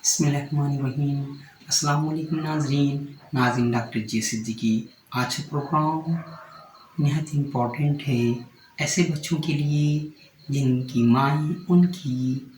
बिस्मिल्लाहिर्रहमानिर्रहीम। अस्सलाम वालेकुम नाज़रीन डॉक्टर जे सिद्दीकी। आज का प्रोग्राम निहायत इम्पोर्टेंट है ऐसे बच्चों के लिए जिनकी माएँ उनकी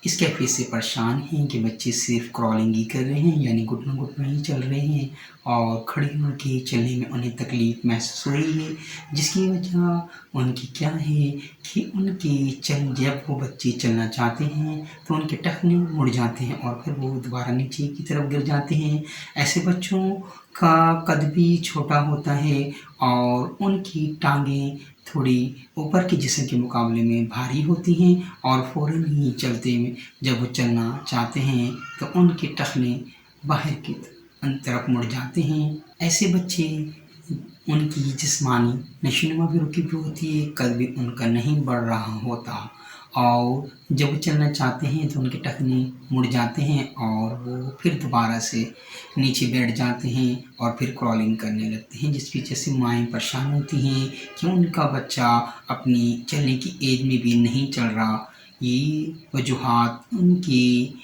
इस कैफियत से परेशान हैं कि बच्चे सिर्फ क्रॉलिंग ही कर रहे हैं, यानी घुटनों ही चल रहे हैं और खड़े होके चलने में उन्हें तकलीफ़ महसूस हो रही है। जिसकी वजह उनकी क्या है कि जब वो बच्चे चलना चाहते हैं तो उनके टखने मुड़ जाते हैं और फिर वो दोबारा नीचे की तरफ गिर जाते हैं। ऐसे बच्चों का कद भी छोटा होता है और उनकी टाँगें थोड़ी ऊपर के जिस्म के मुकाबले में भारी होती हैं और फ़ौरन ही चलते में जब वो चलना चाहते हैं तो उनके टखने बाहर की तरफ मुड़ जाते हैं। ऐसे बच्चे उनकी जिस्मानी नशोनुमा भी रुकी हुई होती है, कद भी उनका नहीं बढ़ रहा होता और जब वो चलना चाहते हैं तो उनके टखने मुड़ जाते हैं और वो फिर दोबारा से नीचे बैठ जाते हैं और फिर क्रॉलिंग करने लगते हैं, जिसकी वजह से माएँ परेशान होती हैं कि उनका बच्चा अपनी चलने की एज में भी नहीं चल रहा। ये वजूहात उनकी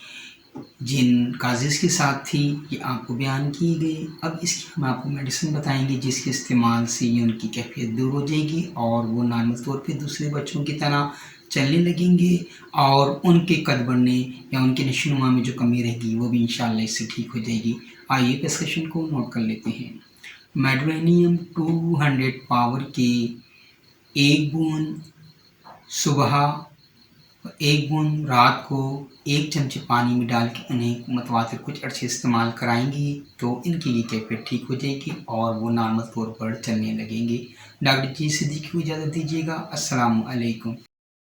जिन काज़िज़ के साथ थी ये आपको बयान की गई। अब इसकी हम आपको मेडिसिन बताएंगे जिसके इस्तेमाल से ये उनकी कैफियत दूर हो जाएगी और वो नॉर्मल तौर पे दूसरे बच्चों की तरह चलने लगेंगे और उनके कद बढ़ने या उनके नशोनुमा में जो कमी रहेगी वो भी इंशाअल्लाह इससे ठीक हो जाएगी। आइए प्रिस्क्रिप्शन को नोट कर लेते हैं। मेडोनियम 200 पावर के 1 बूंद सुबह, 1 बूंद रात को 1 चमचे पानी में डाल के उन्हें मुतवातिर कुछ अर्से इस्तेमाल कराएंगी तो इनकी ये कैफियत ठीक हो जाएगी और वो नॉर्मल तौर पर चलने लगेंगे। डॉक्टर जी सिद्दीकी को इजाज़त दीजिएगा। अस्सलाम वालेकुम।